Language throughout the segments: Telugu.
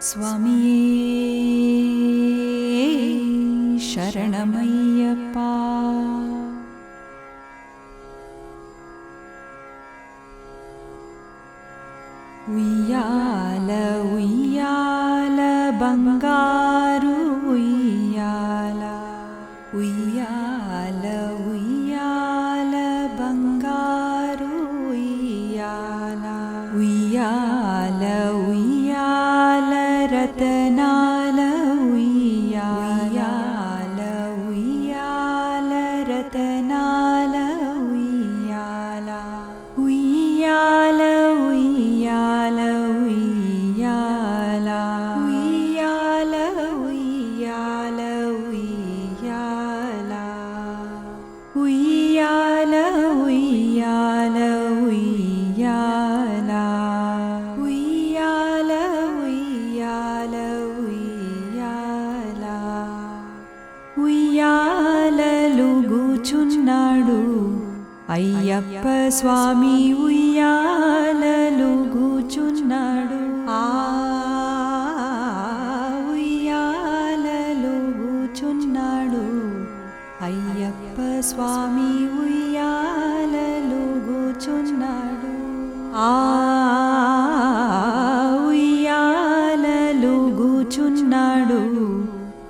స్వామియే శరణమయ్యప్ప. ఉయ్యాల ఉయ్యాల బంగారు ఉయ్యాల, ఉయ్యాల ఉయ్యాల బంగారు ఉయ్యాల, ఉయ్యాల ఉయ్యాల రతనాల ఉయ్యాల, ఉయ్యాల రతనాల ఉయ్యాల, ఉయ్యాల ఉయ్యాల ఉయ్యాల, ఉయ్యాల ఉయ్యాల ఉయ్యాల, ఉయ్యాల ఉయ్యాల ఉయ్యాల, ఉయ్యాల ఉయ్యాల ఉయ్యాల, ఉయ్యాలలుగుచున్నాడు అయ్యప్ప స్వామి, ఉయ్యాలలుగుచున్నాడు. ఉయ్యాలలుగుచున్నాడు అయ్యప్ప స్వామి, ఉయ్యాలలుగుచున్నాడు. ఉయ్యాలలుగుచున్నాడు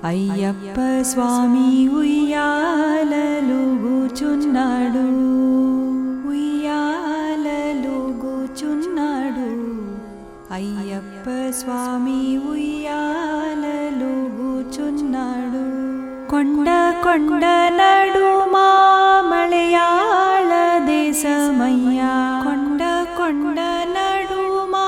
అయ్యప్ప స్వామి, ఉయ్యాలలుగుచున్నాడు. ఉయ్యాలలుగుచున్నాడు అయ్యప్ప స్వామి, ఉయ్యాలలుగుచున్నాడు. కొండ కొండ నడుమా మలయాళ దేశమయ్యా, కొండ కొండ నడుమా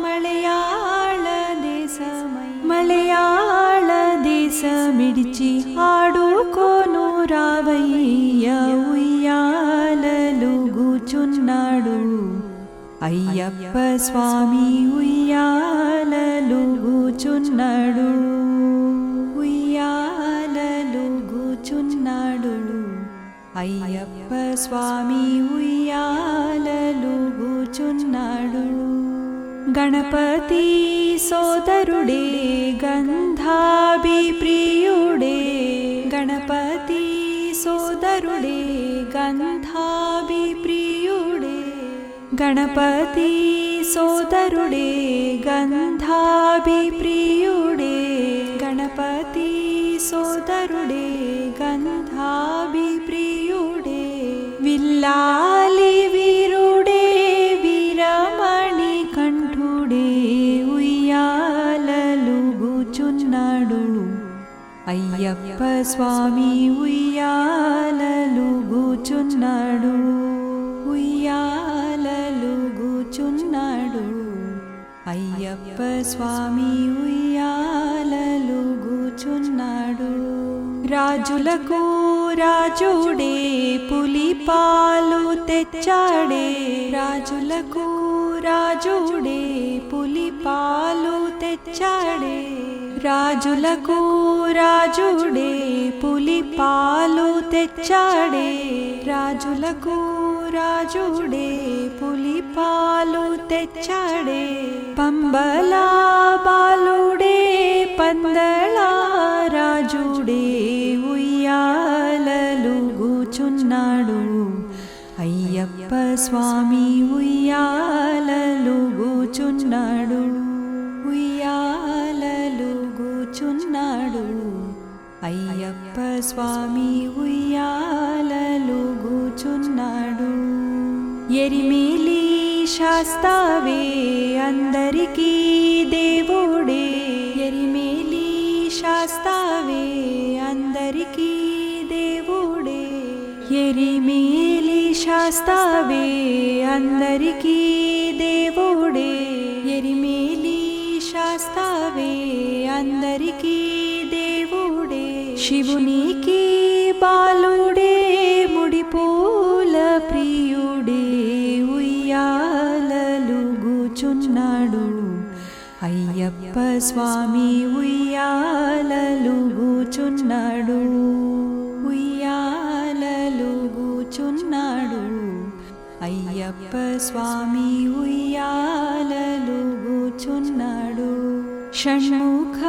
మలయాళ దేశమయ్యా, మలయాళ దేశమిడిచి ఆడుకోను రావయ్య, ఉయ్యాలలుగుచున్నాడు అయ్యప్ప స్వామి, ఉయ్యాలలుగుచున్నాడు. ఉయ్యాలలుగుచున్నాడు అయ్యప్ప స్వామి, ఉయ్యాలలుగుచున్నాడు. గణపతి సోదరుడే గంధాభి ప్రియుడే, గణపతి సోదరుడే గంధాభి ప్రియుడే, గణపతి సోదరుడే గంధాభి ప్రియుడే, గణపతి సోదరుడే గంధాభి ప్రియుడే, విల్లాలి వీరుడే వీరమణి కంఠుడే, ఉయ్యాలలుగుచున్నాడు అయ్యప్ప స్వామి, ఉయ్యాలలుగుచున్నాడు. ఉయ్యాలలుగుచున్నాడు అయ్యప్ప స్వామి, ఉయ్యాలలుగుచున్నాడు. రాజులకు రాజుడే పులి పాలు తెచ్చాడే, రాజులకు రాజుడే పులి పాలు తెచ్చాడే, రాజులకు రాజుడే పులి పాలు తెచ్చాడే, రాజులకు రాజుడే పులి పాలు తెచ్చాడే. పంబలా బాలుడే పందళా రాజుడే, ఉయ్యాలలుగుచున్నాడు అయ్యప్ప స్వామి, ఉయ్యాలలుగుచున్నాడు. ఉయ్యాలలుగుచున్నాడు అయ్యప్ప స్వామి, ఉయ్యాలలుగుచున్నాడు. ఎరిమేలి శాస్తావే అందరికీ దేవుడే, ఎరిమేలి శాస్తావే అందరికీ దేవుడే, ఎరిమేలి శాస్తావే అందరికీ దేవుడే, ఎరిమేలి శాస్తావే అందరికీ దేవుడే. శివునికి బాలుడే ముడిపూల ప్రియుడే, ఉయ్యాలలుగుచున్నాడు అయ్యప్ప స్వామి, ఉయ్యాలలుగుచున్నాడు. ఉయ్యాలలుగుచున్నాడు అయ్యప్ప స్వామి, ఉయ్యాలలుగుచున్నాడు. షణ్ముఖ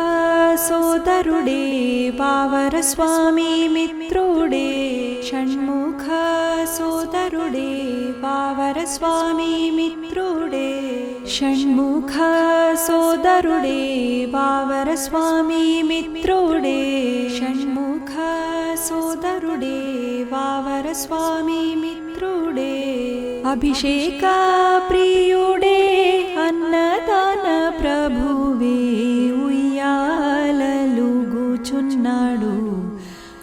సోదరుడే వావర స్వామి మిత్రుడే షణ్ముఖ సోదరుడే వావర స్వామి మిత్రుడే షణ్ముఖ సోదరుడే వావర స్వామి మిత్రుడే షణ్ముఖ సోదరుడే వావర స్వామి మిత్రుడే అభిషేక ప్రియుడే అన్నదాన ప్రభువే ఉయ్యాలలుగుచున్నాడు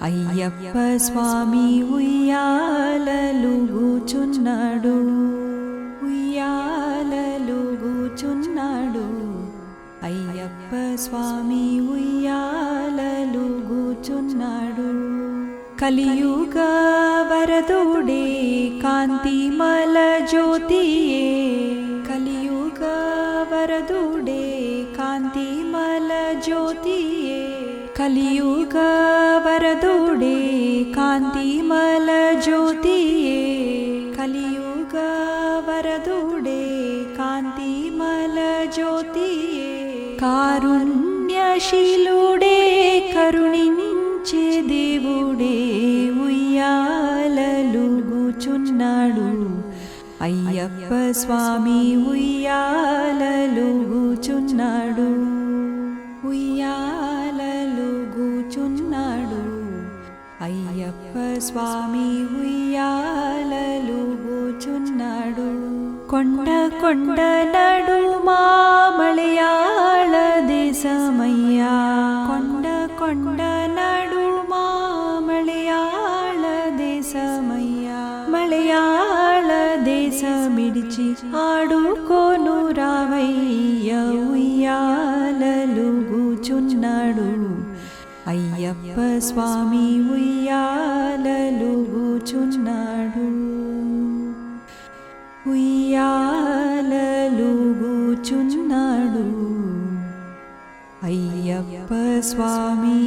అయ్యప్ప స్వామి ఉయ్యాలలుగుచున్నాడు ఉయ్యాలలుగుచున్నాడు అయ్యప్ప స్వామి ఉయ్యాలలుగుచున్నాడు కలియుగ వరదుడే కాంతిమల జ్యోతియే కలియుగ వరదుడే కాంతిమల జ్యోతియే కలియుగ వరదుడే కాంతిమల జ్యోతియే కలియుగ వరదుడే కాంతిమల జ్యోతియే కారుణ్యశీలుడే కరుణించే దేవుడే ఉయ్యాలలుగుచున్నాడు అయ్యప్ప స్వామి ఉయ్యాలలుగుచున్నాడు ఉయ్యాలలుగుచున్నాడు అయ్యప్ప స్వామి ఉయ్యాలలుగుచున్నాడు కొండ కొండ నడుమా మలయాళ దేశమయ్యా కొండ కొండ నడుమా మలయాళ దేశమయ్యా మలయాళ దేశమిడిచి ఆడుకోను రావయ్య ఉయ్యాలలుగుచున్నాడు అయ్యప్ప స్వామి ఉయ్యాలలుగుచున్నాడు ఉయ్యాలలుగుచున్నాడు అయ్యప్ప స్వామి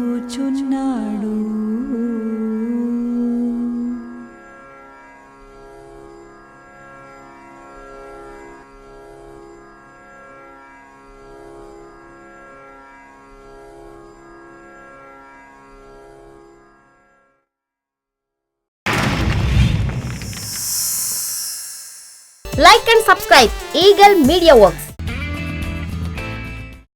ఉయ్యాలలుగుచున్నాడు. Like and subscribe Eagle Media Works.